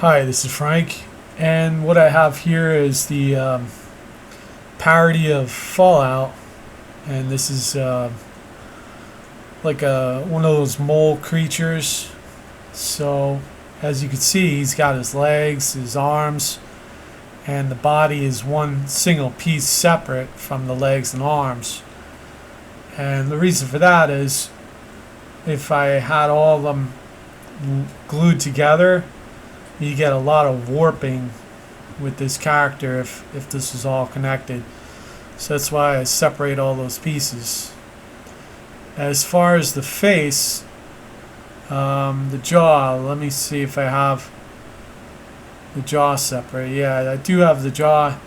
Hi, this is Frank, and what I have here is the parody of Fallout, and this is like one of those mole creatures. So, as you can see, he's got his legs, his arms, and the body is one single piece separate from the legs and arms. And the reason for that is if I had all of them glued together, you get a lot of warping with this character if this is all connected. So that's why I separate all those pieces. As far as the face, the jaw, let me see if I have the jaw separate. Yeah, I do have the jaw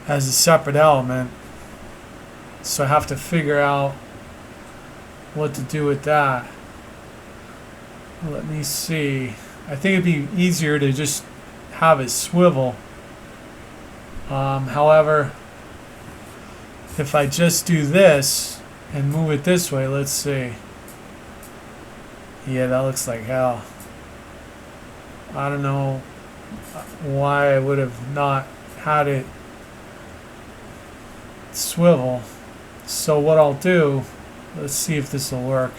as a separate element. So I have to figure out what to do with that. Let me see. I think it'd be easier to just have it swivel. However, if I just do this and move it this way, let's see. Yeah, that looks like hell. I don't know why I would have not had it swivel. So what I'll do, let's see if this will work.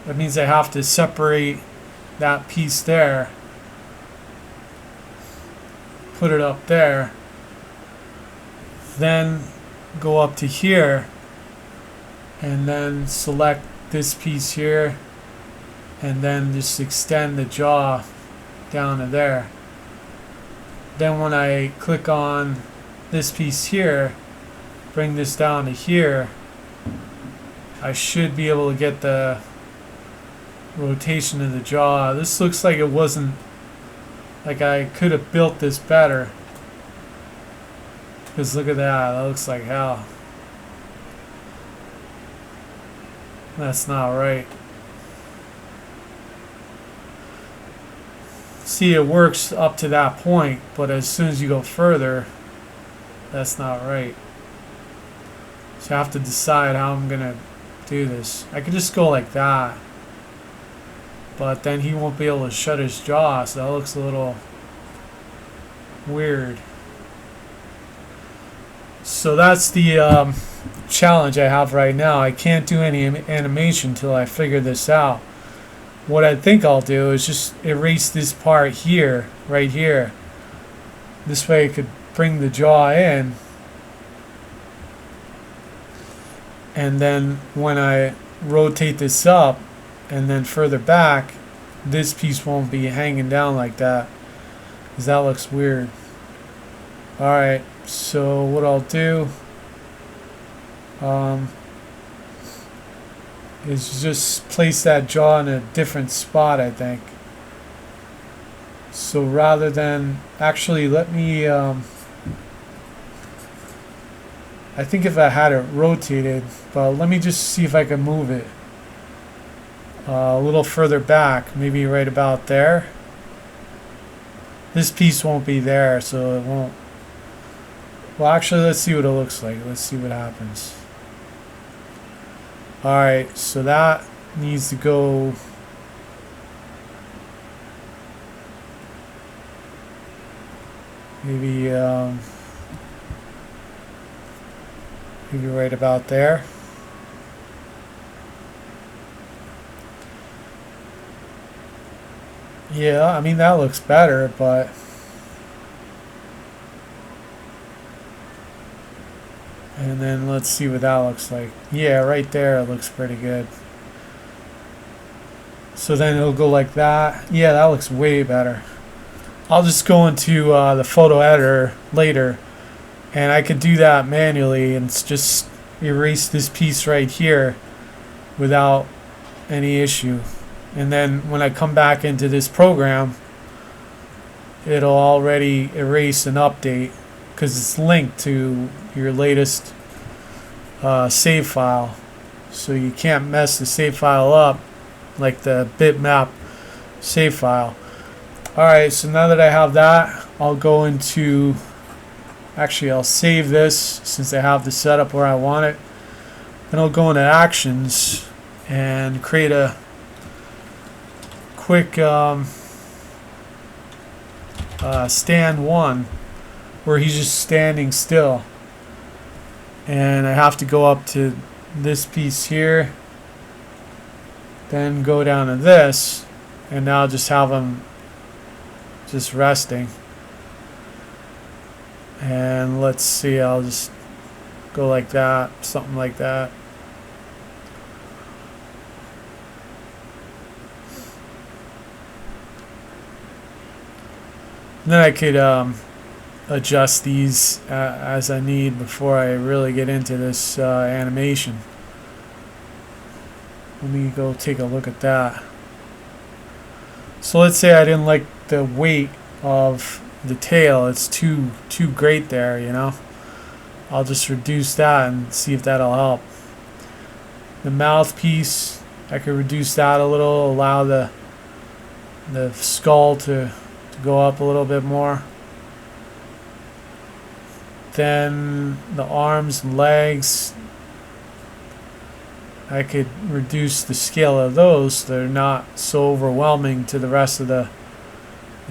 That means I have to separate that piece there, put it up there, then go up to here and then select this piece here and then just extend the jaw down to there. Then when I click on this piece here, bring this down to here, I should be able to get the rotation of the jaw. This looks like it wasn't, like I could have built this better, because look at that looks like hell. That's not right. See, it works up to that point, but as soon as you go further, that's not right. So I have to decide how I'm gonna do this. I could just go like that, but then he won't be able to shut his jaw, so that looks a little weird. So that's the challenge I have right now. I can't do any animation until I figure this out. What I think I'll do is just erase this part here, right here. This way I could bring the jaw in, and then when I rotate this up and then further back, this piece won't be hanging down like that, because that looks weird. Alright, so what I'll do is just place that jaw in a different spot, I think. So rather than, actually let me, I think if I had it rotated, but let me just see if I can move it a little further back, maybe right about there. This piece won't be there, so it won't. Well, actually, let's see what it looks like. Let's see what happens. Alright, so that needs to go maybe maybe right about there. Yeah, I mean that looks better, but and then let's see what that looks like. Yeah, right there it looks pretty good. So then it'll go like that. Yeah, that looks way better. I'll just go into the photo editor later, and I could do that manually and just erase this piece right here without any issue. And then when I come back into this program, it'll already erase and update because it's linked to your latest save file. So you can't mess the save file up like the bitmap save file. Alright, so now that I have that, I'll go into, actually I'll save this since I have the setup where I want it. Then I'll go into actions and create a quick stand 1 where he's just standing still, and I have to go up to this piece here, then go down to this, and now just have him just resting. And let's see, I'll just go like that, something like that. And then I could adjust these as I need before I really get into this animation. Let me go take a look at that. So let's say I didn't like the weight of the tail. It's too great there, you know. I'll just reduce that and see if that'll help. The mouthpiece, I could reduce that a little, allow the skull to go up a little bit more. Then the arms and legs, I could reduce the scale of those so they're not so overwhelming to the rest of the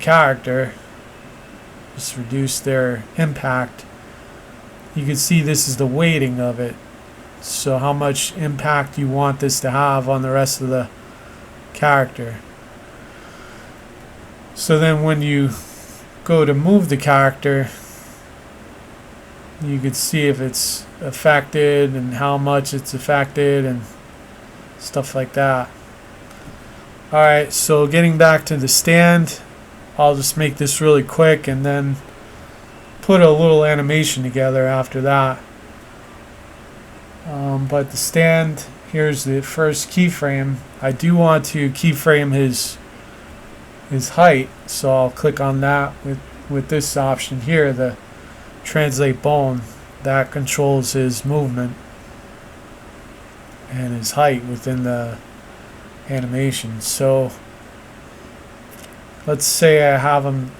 character. Just reduce their impact. You can see this is the weighting of it, so how much impact you want this to have on the rest of the character. So then when you go to move the character, you can see if it's affected and how much it's affected and stuff like that. Alright, so getting back to the stand, I'll just make this really quick and then put a little animation together after that. But the stand, here's the first keyframe. I do want to keyframe his height, so I'll click on that with this option here, the translate bone. That controls his movement and his height within the animation. So let's say I have him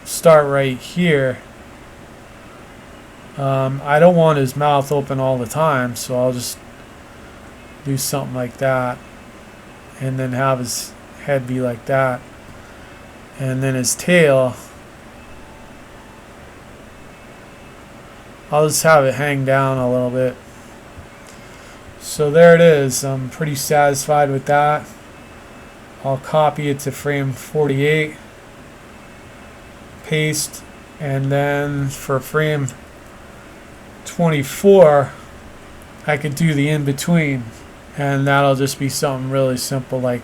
start right here. I don't want his mouth open all the time, so I'll just do something like that, and then have his head be like that, and then his tail, I'll just have it hang down a little bit. So there it is. I'm pretty satisfied with that. I'll copy it to frame 48, paste, and then for frame 24 I could do the in-between, and that'll just be something really simple, like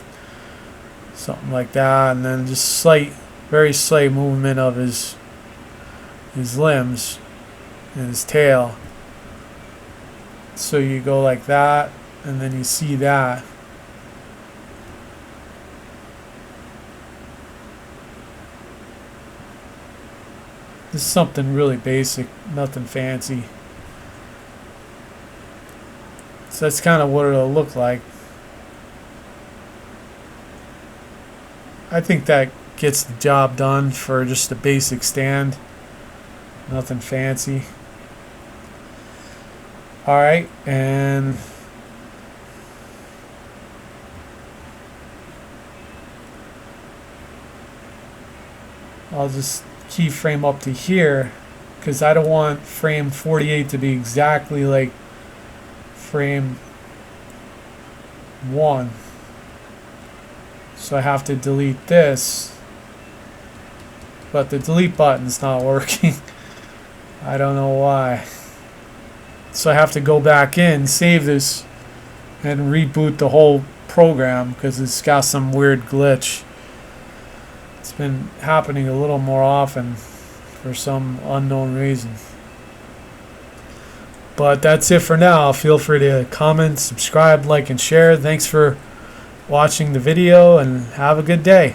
something like that, and then just very slight movement of his limbs and his tail. So you go like that, and then you see that. This is something really basic, nothing fancy. So that's kind of what it'll look like. I think that gets the job done for just a basic stand. Nothing fancy. Alright, and I'll just keyframe up to here, because I don't want frame 48 to be exactly like frame 1. So I have to delete this, but the delete button's not working. I don't know why. So I have to go back in, save this, and reboot the whole program because it's got some weird glitch. It's been happening a little more often for some unknown reason. But that's it for now. Feel free to comment, subscribe, like, and share. Thanks for watching the video, and have a good day.